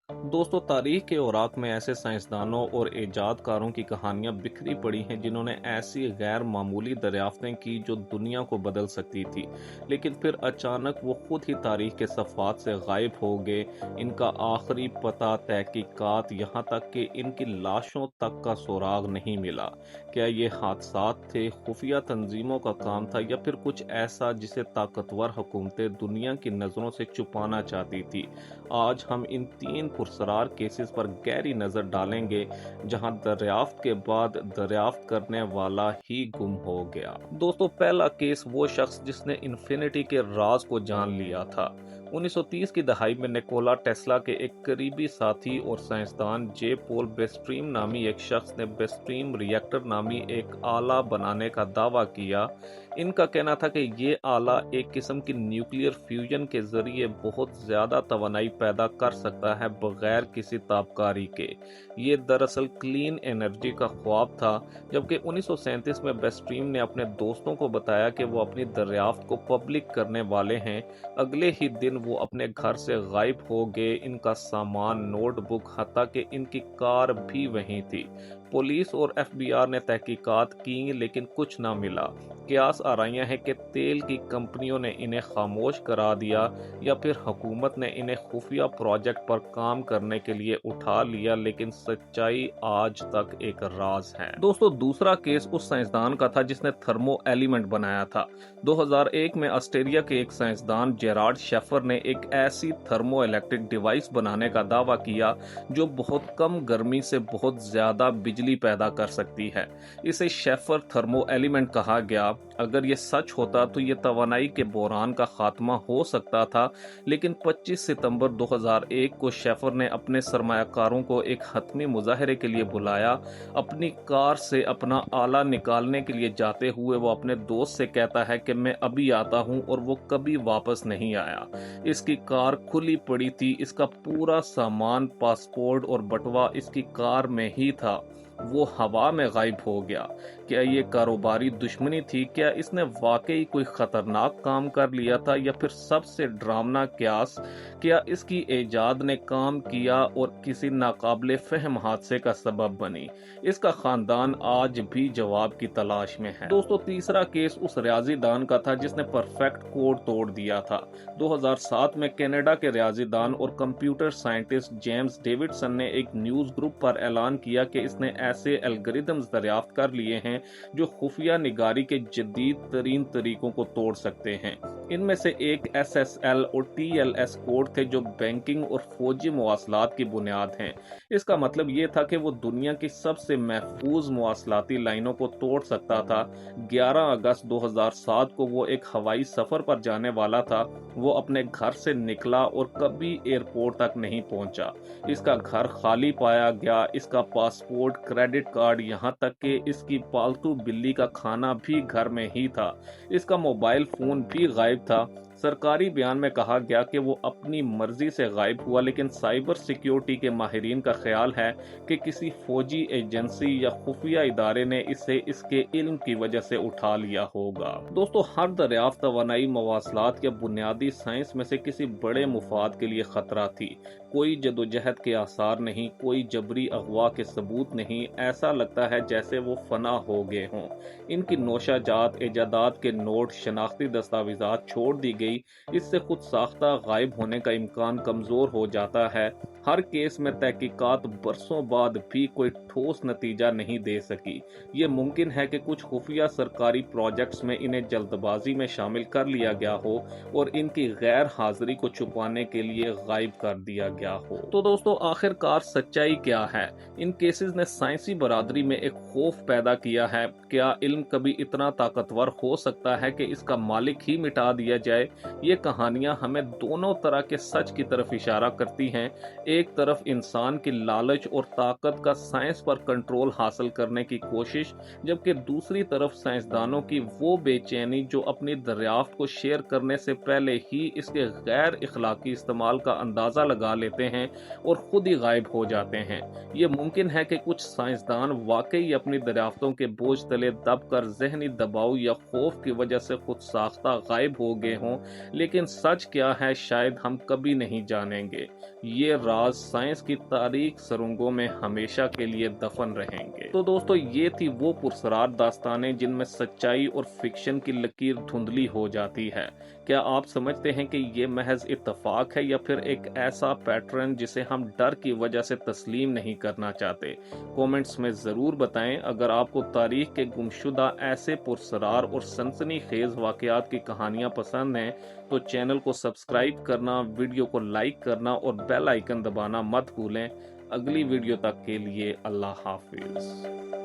दोस्तों, तारीख के औराक में ऐसे साइंसदानों और ईजादकारों की कहानियां बिखरी पड़ी हैं जिन्होंने ऐसी गैर मामूली दरियाफ्तें की जो दुनिया को बदल सकती थी, लेकिन फिर अचानक वो खुद ही तारीख के सफ़ात से गायब हो गए। इनका आखिरी पता, तहकीकात, यहाँ तक कि इनकी लाशों तक का सुराग नहीं मिला। क्या ये हादसात थे, खुफिया तंजीमों का काम था, या फिर कुछ ऐसा जिसे ताकतवर हुकूमतें दुनिया की नज़रों से छुपाना चाहती थी? आज हम इन तीन पुरस्कार केसेस पर गहरी नज़र डालेंगे जहां दरियाफ्त के बाद दरियाफ्त करने वाला ही गुम हो गया। दोस्तों, पहला केस वो शख्स जिसने इन्फिनिटी के राज को जान लिया था। 1930 की दहाई में निकोला टेस्ला के एक करीबी साथी और साइंसदान जे पॉल बेस्ट्रीम नामी एक शख्स ने बेस्ट्रीम रिएक्टर नामी एक आला बनाने का दावा किया। इनका कहना था कि ये आला एक किस्म की न्यूक्लियर फ्यूजन के जरिए बहुत ज्यादा तवानाई पैदा कर सकता है बगैर किसी ताबकारी के। ये दरअसल क्लीन एनर्जी का ख्वाब था। जबकि 1937 में बेस्ट्रीम ने अपने दोस्तों को बताया कि वो अपनी दरियाफ्त को पब्लिक करने वाले हैं, अगले ही दिन वो अपने घर से गायब हो गए। इनका सामान, नोटबुक, हत्ता कि इनकी कार भी वहीं थी। पुलिस और एफबीआर ने तहकीकात की लेकिन कुछ ना मिला। कयास आराइयां हैं कि तेल की कंपनियों ने इन्हें खामोश करा दिया या फिर हुकूमत ने इन्हें खुफिया प्रोजेक्ट पर काम करने के लिए उठा लिया, लेकिन सच्चाई आज तक एक राज है। दोस्तों, दूसरा केस उस साइंसदान का था जिसने थर्मो एलिमेंट बनाया था। 2001 में ऑस्ट्रेलिया के एक साइंसदान जेरार्ड शेफर ने एक ऐसी थर्मो इलेक्ट्रिक डिवाइस बनाने का दावा किया जो बहुत कम गर्मी से बहुत ज्यादा बिजली पैदा कर सकती है। इसे शेफर थर्मो एलिमेंट कहा गया। अगर ये सच होता तो ये तवानाई के बहरान का खात्मा हो सकता था, लेकिन 25 सितंबर 2001 को शेफर ने अपने सरमायाकारों को एक हतमी मुजाहरे के लिए बुलाया। अपनी कार से अपना आला निकालने के लिए जाते हुए वो अपने दोस्त से कहता है कि मैं अभी आता हूं, और वो कभी वापस नहीं आया। इसकी कार खुली पड़ी थी, इसका पूरा सामान, पासपोर्ट और बटवा इसकी कार में ही था। वो हवा में गायब हो गया। क्या ये कारोबारी दुश्मनी थी? क्या इसने वाकई कोई खतरनाक काम कर लिया था, या फिर सबसे डरावना क्यास, क्या इसकी इजाद ने काम किया और किसी नाकाबिले फहम हादसे का सबब बनी? इसका खानदान आज भी जवाब की तलाश में है। दोस्तों, तीसरा केस उस रियाजीदान का था जिसने परफेक्ट कोड तोड़ दिया था। 2007 में कनाडा के रियाजीदान और कंप्यूटर साइंटिस्ट जेम्स डेविडसन ने एक न्यूज ग्रुप पर ऐलान किया कि इसने ऐसे एल्गोरिदम्स दरियाफ्त कर लिए हैं जो खुफिया निगारी के जदीद तरीन तरीकों को तोड़ सकते हैं। इनमें से एक SSL और TLS कोड थे जो बैंकिंग और फौजी मवासलात की बुनियाद हैं। इसका मतलब ये था कि वो दुनिया की सबसे महफूज मवासलाती लाइनों को तोड़ सकता था। 11 अगस्त 2007 को वो एक हवाई सफर पर जाने वाला था। वो अपने घर से निकला और कभी एयरपोर्ट तक नहीं पहुंचा। इसका घर खाली पाया गया, इसका पासपोर्ट, क्रेडिट कार्ड, यहाँ तक कि इसकी पालतू बिल्ली का खाना भी घर में ही था। इसका मोबाइल फोन भी गायब था। सरकारी बयान में कहा गया कि वो अपनी मर्जी से गायब हुआ, लेकिन साइबर सिक्योरिटी के माहिरीन का ख्याल है कि किसी फौजी एजेंसी या खुफिया इदारे ने इसे इसके इल्म की वजह से उठा लिया होगा। दोस्तों, हर दरियाफ्त तवानाई, मवासलात या बुनियादी साइंस में से किसी बड़े मुफाद के लिए खतरा थी। कोई जदोजहद के आसार नहीं, कोई जबरी अगवा के सबूत नहीं। ऐसा लगता है जैसे वो फना हो गए हों। इनकी नौशाजात, इजादात के नोट, शनाख्ती दस्तावेजात छोड़ दी गई। इससे खुद साख्ता गायब होने का इम्कान कमजोर हो जाता है। हर केस में तहकीकात बरसों बाद भी कोई ठोस नतीजा नहीं दे सकी। ये मुमकिन है कि कुछ खुफिया सरकारी प्रोजेक्ट्स में इन्हें जल्दबाजी में शामिल कर लिया गया हो और इनकी गैर हाजिरी को छुपाने के लिए गायब कर दिया गया हो। तो दोस्तों, आखिरकार सच्चाई क्या है? इन केसेस ने साइंसी बरादरी में एक खौफ पैदा किया है। क्या इल्म कभी इतना ताकतवर हो सकता है कि इसका मालिक ही मिटा दिया जाए? ये कहानियां हमें दोनों तरह के सच की तरफ इशारा करती हैं। एक तरफ इंसान की लालच और ताकत का साइंस पर कंट्रोल हासिल करने की कोशिश, जबकि दूसरी तरफ साइंसदानों की वो बेचैनी जो अपनी दरियाफ्त को शेयर करने से पहले ही इसके गैर इखलाकी इस्तेमाल का अंदाजा लगा लेते हैं और खुद ही गायब हो जाते हैं। ये मुमकिन है कि कुछ साइंसदान वाकई अपनी दरियाफ्तों के बोझ तले दबकर जहनी दबाव या खौफ की वजह से खुद साख्ता गायब हो गए हों, लेकिन सच क्या है शायद हम कभी नहीं जानेंगे। ये राज साइंस की तारीख सुरंगों में हमेशा के लिए दफन रहेंगे। तो दोस्तों, ये थी वो पुरस्कार दास्तानें जिनमें सच्चाई और फिक्शन की लकीर धुंधली हो जाती है। क्या आप समझते हैं कि ये महज इत्तेफाक है या फिर एक ऐसा पैटर्न जिसे हम डर की वजह से तस्लीम नहीं करना चाहते? कमेंट्स में ज़रूर बताएं। अगर आपको तारीख के गुमशुदा ऐसे पुरस्कार और सनसनीखेज वाकयात की कहानियां पसंद हैं तो चैनल को सब्सक्राइब करना, वीडियो को लाइक करना और बेल आइकन दबाना मत भूलें। अगली वीडियो तक के लिए अल्लाह हाफिज।